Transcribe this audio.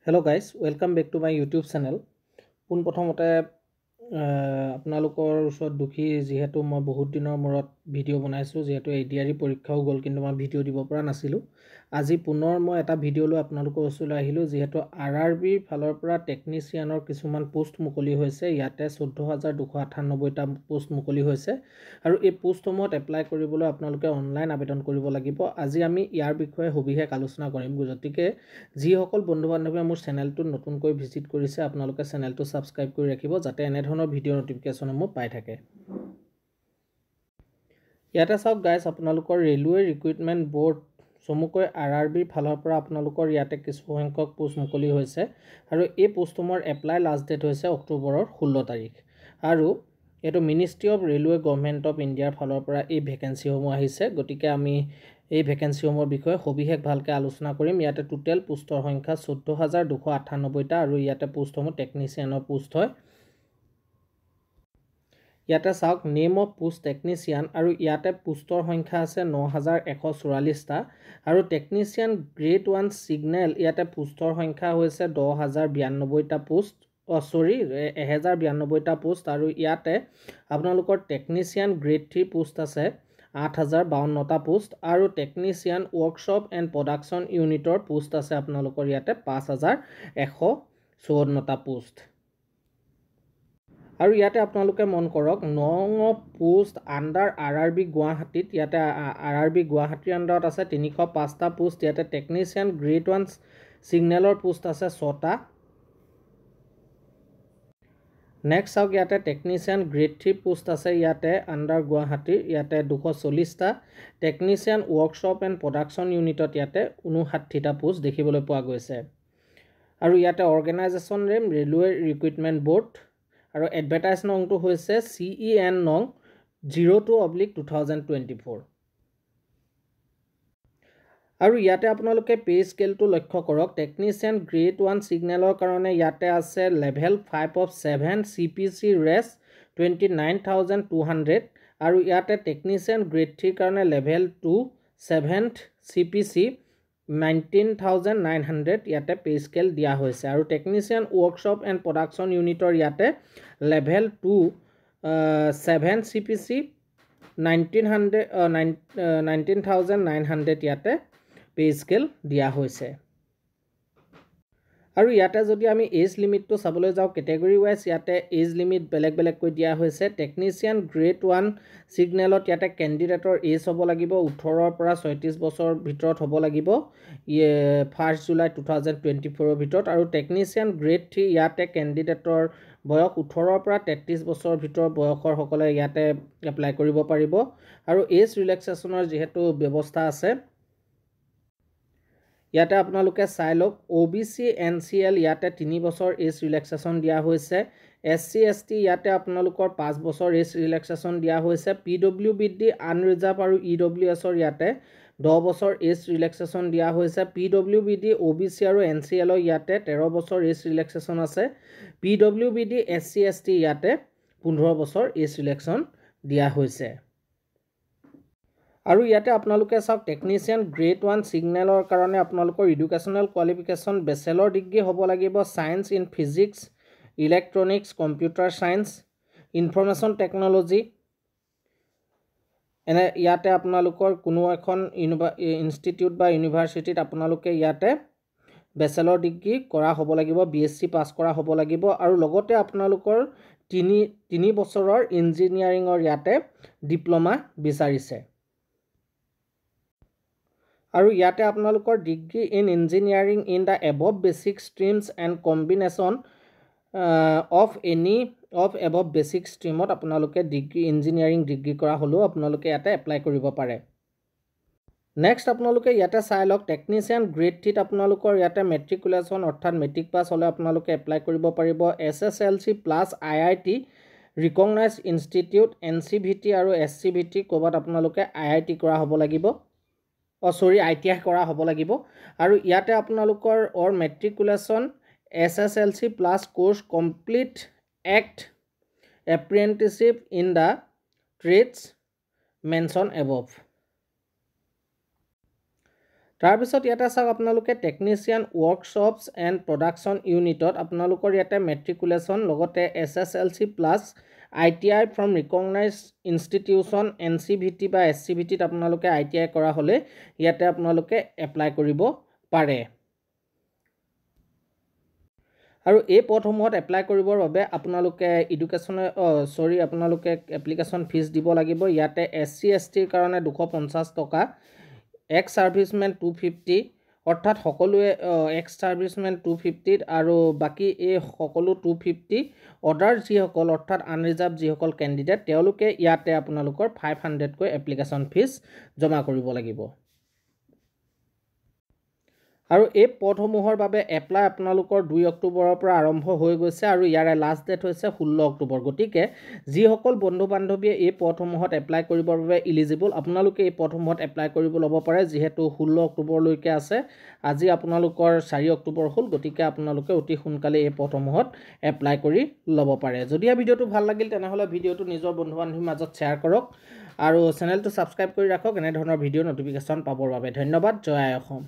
Hello guys, welcome back to my YouTube channel. পোন প্ৰথমতে আপোনালোকৰ ওচৰত দুখী যিহেতু মই বহুত দিনৰ মূৰত ভিডিঅ' বনাইছোঁ যিহেতু এডিআৰই পৰীক্ষাও গ'ল কিন্তু মই ভিডিঅ' দিব পৰা নাছিলোঁ আজি পুনৰ মই এটা ভিডিঅ' লৈ আপোনালোকৰ ওচৰলৈ আহিলোঁ যিহেতু আৰআৰবিৰ ফালৰ পৰা টেকনিচিয়ানৰ কিছুমান পোষ্ট মুকলি হৈছে ইয়াতে 14298টা পোষ্ট মুকলি হৈছে আৰু এই পোষ্টসমূহত এপ্লাই কৰিবলৈ আপোনালোকে অনলাইন আবেদন কৰিব লাগিব আজি আমি ইয়াৰ বিষয়ে সবিশেষ আলোচনা কৰিম গতিকে যিসকল বন্ধু বান্ধৱীয়ে মোৰ চেনেলটো নতুনকৈ ভিজিট কৰিছে আপোনালোকে চেনেলটো সাবস্ক্ৰাইব কৰি ৰাখিব যাতে এনে ধৰণৰ ভিডিঅ' নটিফিকেশ্যনসমূহ পাই থাকে ইয়াতে চাওক গাইজ আপোনালোকৰ ৰেলৱে ৰিক্ৰুটমেণ্ট বোৰ্ড চমুকৈ আৰআৰবিৰ ফালৰ পৰা আপোনালোকৰ ইয়াতে কিছু সংখ্যক পোষ্ট মুকলি হৈছে আৰু এই পোষ্টসমূহৰ এপ্লাই লাষ্ট ডেট হৈছে অক্টোবৰৰ 16 তাৰিখ আৰু এটো ministry of railway government of ইণ্ডিয়াৰ ফালৰ পৰা এই ভেকেন্সিসমূহ আহিছে গতিকে আমি এই ভেকেন্সিসমূহৰ বিষয়ে সবিশেষ ভালকৈ আলোচনা কৰিম ইয়াতে টোটেল পোষ্টৰ সংখ্যা 14298টা আৰু ইয়াতে পোষ্টসমূহ টেকনিচিয়ানৰ পোষ্ট হয় ইয়াতে চাওক নেম অফ পোষ্ট টেকনিচিয়ান আৰু ইয়াতে পোষ্টৰ সংখ্যা আছে 9144টা আৰু টেকনিচিয়ান গ্ৰেড 1 সিগনেল ইয়াতে পোষ্টৰ সংখ্যা হৈছে 10092টা পোষ্ট সৰি 1092টা পোষ্ট আৰু ইয়াতে আপোনালোকৰ টেকনিচিয়ান গ্ৰেড 3 পোষ্ট আছে 8052টা পোষ্ট আৰু টেকনিচিয়ান ওয়াৰ্কশপ এণ্ড প্ৰডাকশন ইউনিটৰ পোষ্ট আছে আপোনালোকৰ ইয়াতে 5154টা পোষ্ট আৰু ইয়াতে আপোনালোকে মন কৰক নং অফ পোষ্ট আন্ডাৰ আৰআৰবি গুৱাহাটীত ইয়াতে আৰআৰবি গুৱাহাটীৰ আন্ডাৰত আছে 305টা পোষ্ট ইয়াতে টেকনিচিয়ান গ্ৰেড 1 সিগনেলৰ পোষ্ট আছে 6টা নেক্সট চাওক ইয়াতে টেকনিচিয়ান গ্ৰেড 3 পোষ্ট আছে ইয়াতে আন্ডাৰ গুৱাহাটীৰ ইয়াতে 240টা টেকনিচিয়ান ওয়াৰ্কশপ এণ্ড প্ৰডাকশন ইউনিটত ইয়াতে 59টা পোষ্ট দেখিবলৈ পোৱা গৈছে আৰু ইয়াতে organisation name railway recruitment board আৰু এডভাৰটাইজ নংটো হৈছে CEN নং 02/2024 আৰু ইয়াতে আপোনালোকে পে স্কেলটো লক্ষ্য কৰক টেকনিচিয়ান গ্ৰেড 1 সিগনেলৰ কাৰণে ইয়াতে আছে লেভেল 5 অফ 7 CPC ৰেছ 29200 আৰু ইয়াতে টেকনিচিয়ান গ্ৰেড 3 কাৰণে লেভেল 2 7th CPC 19900 ইয়াতে পে স্কেল দিয়া হৈছে আৰু টেকনিচিয়ান ওয়াৰ্কশপ এণ্ড প্ৰডাকশন ইউনিটৰ ইয়াতে লেভেল 2 7 CPC 19900 ইয়াতে পে স্কেল দিয়া হৈছে আৰু ইয়াতে যদি আমি এজ লিমিটটো চাবলৈ যাওঁ ক্যাটাগৰি ওয়াইজ ইয়াতে এজ লিমিট বেলেগ বেলেগকৈ দিয়া হৈছে টেকনিচিয়ান গ্ৰেড 1 সিগনেলত ইয়াতে ক্যান্ডিডেটৰ এজ হ'ব লাগিব 18 পৰা 36 বছৰ ভিতৰত হ'ব লাগিব 1 জুলাই 2024 ৰ ভিতৰত আৰু টেকনিচিয়ান গ্ৰেড 3 ইয়াতে ক্যান্ডিডেটৰ বয়স 18 পৰা 33 বছৰ ভিতৰৰ বয়সৰ সকলে ইয়াতে এপ্লাই কৰিব পাৰিব আৰু এজ ৰিলেক্সেশনৰ যেহেতু ব্যৱস্থা আছে ইয়াতে আপোনালোকে চাই লওক OBC NCL ইয়াতে 3 বছৰ এজ ৰিলেক্সেশন দিয়া হৈছে SC ST ইয়াতে আপোনালোকৰ 5 বছৰ এজ ৰিলেক্সেশন দিয়া হৈছে PWBD আনৰিজাৰ্ভ আৰু EWS ৰ ইয়াতে 10 বছৰ এজ ৰিলেক্সেশন দিয়া হৈছে PWBD OBC আৰু NCL ইয়াতে 13 বছৰ এজ ৰিলেক্সেশন আছে PWBD SC ST ইয়াতে 15 বছৰ এজ ৰিলেক্সেশন দিয়া হৈছে আৰু ইয়াতে আপোনালোকে চাওক টেকনিচিয়ান গ্ৰেড 1 সিগনেলৰ কাৰণে আপোনালোকৰ এডুকেশনাল কোৱালিফিকেশন বেচেলৰ ডিগ্ৰী হ'ব লাগিব science in physics electronics computer science information technology এনে ইয়াতে আপোনালোকৰ কোনো এখন ইনষ্টিটিউট বা ইউনিভাৰ্সিটিত আপোনালোকে ইয়াতে বেচেলৰ ডিগ্ৰী কৰা হ'ব লাগিব BSc পাস কৰা হ'ব লাগিব আৰু লগতে আপোনালোকৰ 3 বছৰৰ ইঞ্জিনিয়াৰিঙৰ ইয়াতে ডিপ্লোমা বিচাৰিছে আৰু ইয়াতে আপোনালোকৰ degree in engineering in the above basic streams and combination of any of above basic ষ্ট্ৰীমত আপোনালোকে ডিগ্ৰী ইঞ্জিনিয়াৰিং ডিগ্ৰী কৰা হলেও আপোনালোকে ইয়াতে এপ্লাই কৰিব পাৰে নেক্সট আপোনালোকে ইয়াতে চাই লওক টেকনিচিয়ান গ্ৰেড 3 আপোনালোকৰ ইয়াতে মেট্ৰিকুলেশ্যন অৰ্থাৎ মেট্ৰিক পাছ হলে আপোনালোকে এপ্লাই কৰিব পাৰিব SSLC plus IIT recognised institute NCVT আৰু SCVT ক'বাত আপোনালোকে IIT কৰা হ'ব লাগিব সৰি ITI কৰা হ'ব লাগিব আৰু ইয়াতে আপোনালোকৰ or matriculation SSLC plus course complete act apprenticeship in the trades mention above তাৰপিছত ইয়াতে চাওক আপোনালোকে টেকনিচিয়ান ৱৰ্কশ্বপছ এণ্ড প্ৰডাকশ্যন ইউনিটত আপোনালোকৰ ইয়াতে মেট্ৰিকুলেশ্যন লগতে SSLC plus ITI from recognise institution NCVT বা SCVTত আপোনালোকে ITI কৰা হ'লে ইয়াতে আপোনালোকে এপ্লাই কৰিব পাৰে আৰু এই পদসমূহত এপ্লাই কৰিবৰ বাবে আপোনালোকে আপোনালোকে এপ্লিকেশ্যন ফিজ দিব লাগিব ইয়াতে SC STৰ কাৰণে 250 টকা এক্স সাৰ্ভিসমেন 250 অৰ্থাৎ সকলোৱে এক্স সাৰ্ভিসমেন 250 আৰু বাকি এই সকলো 250 অৰ্ডাৰ যিসকল অৰ্থাৎ আনৰিজাৰ্ভ যিসকল ক্যান্ডিডেট তেওঁলোকে ইয়াতে আপোনালোকৰ 500 কৈ এপ্লিকেশ্যন ফিজ জমা কৰিব লাগিব আৰু এই পদসমূহৰ বাবে এপ্লাই আপোনালোকৰ 2 অক্টোবৰৰ পৰা আৰম্ভ হৈ গৈছে আৰু ইয়াৰে লাষ্ট ডেট হৈছে 16 অক্টোবৰ গতিকে যিসকল বন্ধু বান্ধৱীয়ে এই পদসমূহত এপ্লাই কৰিবৰ বাবে ইলিজিবল আপোনালোকে এই পদসমূহত এপ্লাই কৰিব ল'ব পাৰে যেহেতু 16 অক্টোবৰলৈকে আছে আজি আপোনালোকৰ 4 অক্টোবৰ হ'ল গতিকে আপোনালোকে অতি সোনকালে এই পদসমূহত এপ্লাই কৰি ল'ব পাৰে যদি এই ভিডিওটো ভাল লাগিল তেনেহলে ভিডিওটো নিজৰ বন্ধু বান্ধৱীৰ মাজত শ্বেয়াৰ কৰক আৰু চেনেলটো সাবস্ক্ৰাইব কৰি ৰাখক এনে ধৰণৰ ভিডিও নটিফিকেশন পাবৰ বাবে ধন্যবাদ জয় আই অসম